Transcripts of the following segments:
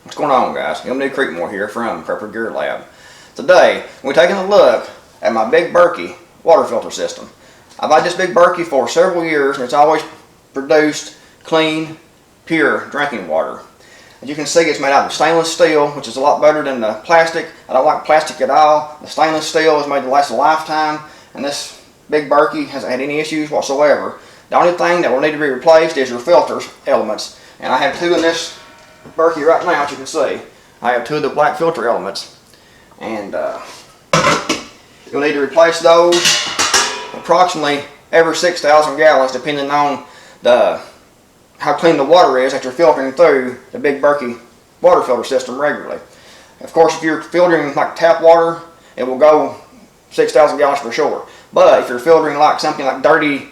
What's going on, guys? Emily Creekmore here from Prepper Gear Lab. Today, we're taking a look at my big Berkey water filter system. I've had this big Berkey for several years and it's always produced clean, pure drinking water. As you can see, it's made out of stainless steel, which is a lot better than the plastic. I don't like plastic at all. The stainless steel is made to last a lifetime, and this big Berkey hasn't had any issues whatsoever. The only thing that will need to be replaced is your filters elements, and I have two in this Berkey right now. As you can see, I have two of the black filter elements, and you'll need to replace those approximately every 6,000 gallons, depending on how clean the water is that you're filtering through the big Berkey water filter system regularly. Of course, if you're filtering like tap water, it will go 6,000 gallons for sure. But if you're filtering like something like dirty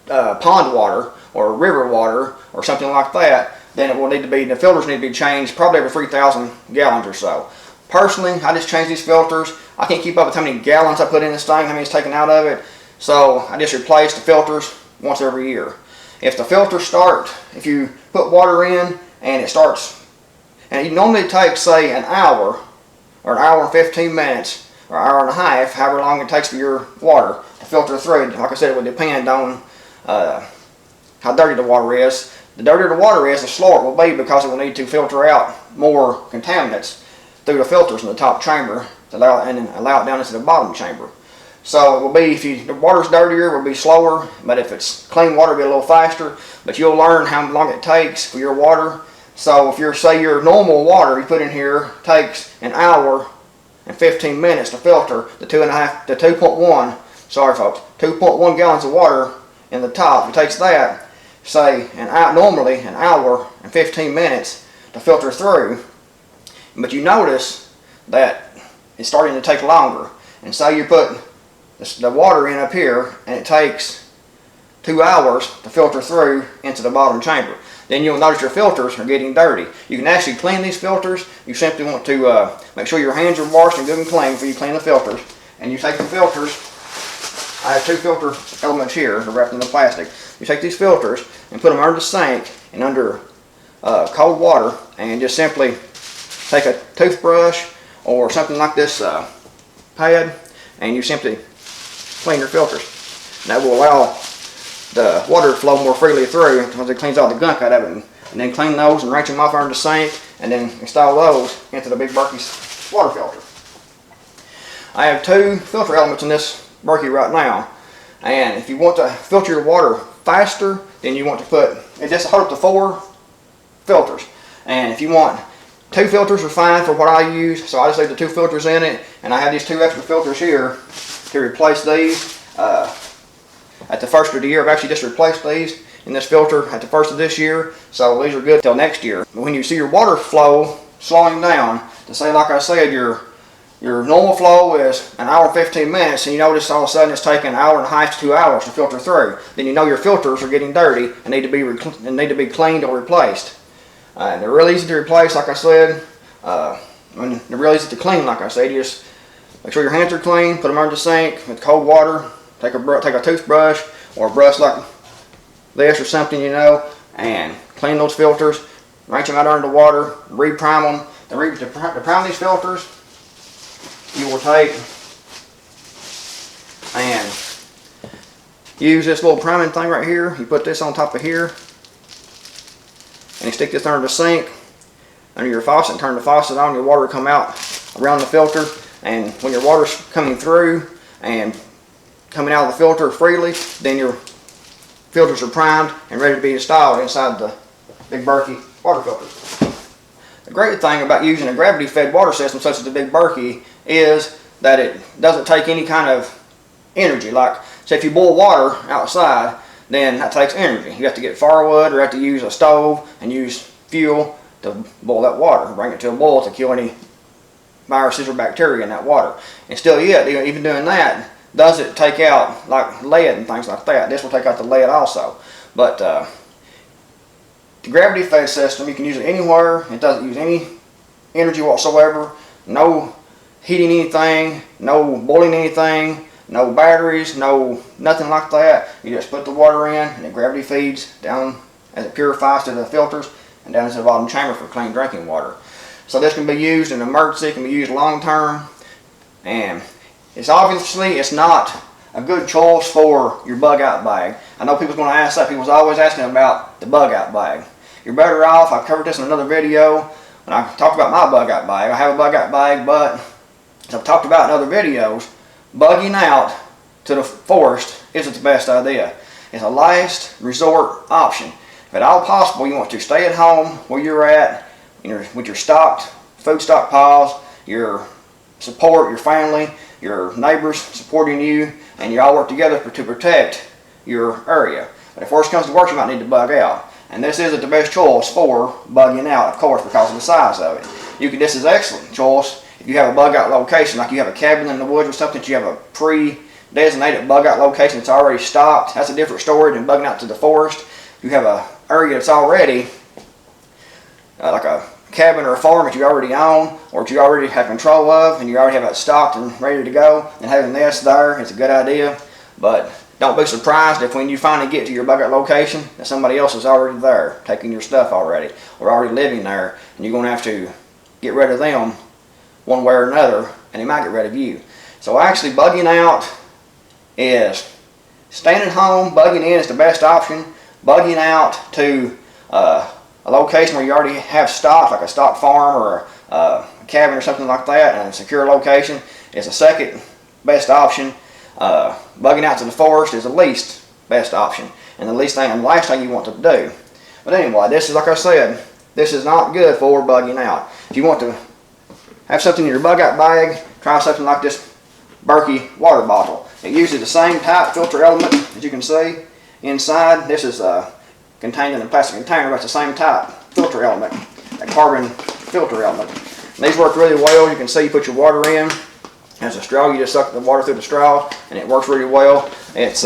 pond water or river water or something like that, then it will need to be, the filters need to be changed probably every 3,000 gallons or so. Personally, I just change these filters. I can't keep up with how many gallons I put in this thing, how many is taken out of it. So I just replace the filters once every year. If the filters start, if you put water in and it starts, and it normally takes say an hour or an hour and 15 minutes or an hour and a half, however long it takes for your water to filter through. Like I said, it would depend on how dirty the water is. The dirtier the water is, the slower it will be, because it will need to filter out more contaminants through the filters in the top chamber to allow it down into the bottom chamber. So it will be, if the water's dirtier, it will be slower, but if it's clean water, it'll be a little faster. But you'll learn how long it takes for your water. So if say your normal water you put in here takes an hour and 15 minutes to filter the 2.1, sorry folks, 2.1 gallons of water in the top. It takes that, say, normally an hour and 15 minutes to filter through. But you notice that it's starting to take longer. And say you put the water in up here and it takes 2 hours to filter through into the bottom chamber. Then you'll notice your filters are getting dirty. You can actually clean these filters. You simply want to make sure your hands are washed and good and clean before you clean the filters. And you take the filters. I have two filter elements here. They're wrapped in the plastic. You take these filters and put them under the sink and under cold water, and just simply take a toothbrush or something like this pad, and you simply clean your filters. And that will allow the water to flow more freely through because it cleans all the gunk out of it. And then clean those and rinse them off under the sink, and then install those into the big Berkey's water filter. I have two filter elements in this Berkey right now, and if you want to filter your water faster, then you want to put it just hook up to 4 filters. And if you want 2 filters are fine for what I use, so I just leave the 2 filters in it, and I have these 2 extra filters here to replace these. At the first of the year, I've actually just replaced these in this filter at the first of this year, so these are good till next year. But when you see your water flow slowing down, to say, like I said, your normal flow is an hour and 15 minutes, and you notice all of a sudden it's taking an hour and a half to 2 hours to filter through, then you know your filters are getting dirty and need to be cleaned or replaced. And they're real easy to replace, like I said. They're real easy to clean, like I said. You just make sure your hands are clean, put them under the sink with cold water, take a toothbrush or a brush like this or something, and clean those filters, rinse them out under the water, re-prime them. To prime these filters, you will take and use this little priming thing right here. You put this on top of here, and you stick this under the sink, under your faucet, and turn the faucet on. Your water will come out around the filter, and when your water's coming through and coming out of the filter freely, then your filters are primed and ready to be installed inside the big Berkey water filter. The great thing about using a gravity-fed water system such as the big Berkey is that it doesn't take any kind of energy. Like, say if you boil water outside, then that takes energy. You have to get firewood or have to use a stove and use fuel to boil that water, bring it to a boil to kill any viruses or bacteria in that water. And still yet, even doing that, does it take out like lead and things like that. This will take out the lead also. But the gravity fed system, you can use it anywhere. It doesn't use any energy whatsoever. No heating anything, no boiling anything, no batteries, nothing like that. You just put the water in and it gravity feeds down as it purifies to the filters, and down into the bottom chamber for clean drinking water. So this can be used in an emergency, it can be used long term, and it's not a good choice for your bug out bag. I know people's going to ask that. People's always asking about the bug out bag. You're better off, I covered this in another video when I talked about my bug out bag. I have a bug out bag, but as I've talked about in other videos, bugging out to the forest isn't the best idea. It's a last resort option. If at all possible, you want to stay at home where you're at, with your food stockpiles, your support, your family, your neighbors supporting you, and you all work together to protect your area. But if worst comes to worst, you might need to bug out. And this isn't the best choice for bugging out, of course, because of the size of it. This is an excellent choice if you have a bug out location, like you have a cabin in the woods or something, that you have a pre-designated bug out location that's already stocked. That's a different story than bugging out to the forest. You have an area that's already like a cabin or a farm that you already own, or that you already have control of, and you already have it stocked and ready to go, and having this there is a good idea. But don't be surprised if when you finally get to your bug out location that somebody else is already there, taking your stuff already, or already living there, and you're going to have to get rid of them one way or another, and they might get rid of you. So actually bugging out is staying at home. Bugging in is the best option. Bugging out to a location where you already have stock, like a stock farm or a cabin or something like that, and a secure location is the second best option. Bugging out to the forest is the least best option, and the last thing you want to do. But anyway, this is, like I said, this is not good for bugging out. If you want to have something in your bug out bag, try something like this Berkey water bottle. It uses the same type filter element, as you can see inside. This is contained in a plastic container, but it's the same type filter element, a carbon filter element. And these work really well. You can see you put your water in. As a straw, you just suck the water through the straw, and it works really well. It's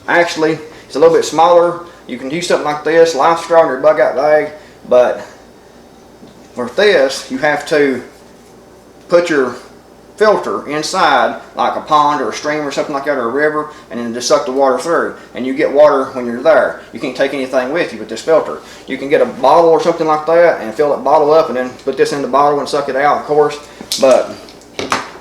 actually, it's a little bit smaller. You can use something like this, live straw in your bug out bag, but for this, you have to put your filter inside, like a pond or a stream or something like that, or a river, and then just suck the water through, and you get water when you're there. You can't take anything with you with this filter. You can get a bottle or something like that and fill that bottle up, and then put this in the bottle and suck it out, of course. But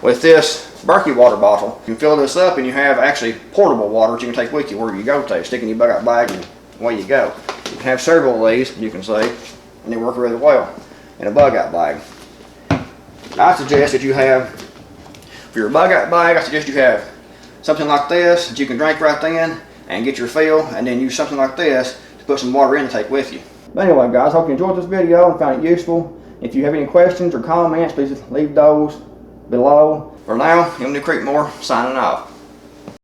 with this Berkey water bottle, you can fill this up, and you have actually portable water that you can take with you wherever you go to. Stick in your bug out bag, and away you go. You can have several of these, you can see, and they work really well in a bug out bag. I suggest that you have, for your bug out bag, I suggest you have something like this that you can drink right then and get your fill, and then use something like this to put some water in to take with you. But anyway, guys, hope you enjoyed this video and found it useful. If you have any questions or comments, please leave those below. For now, Emily Creekmore signing off.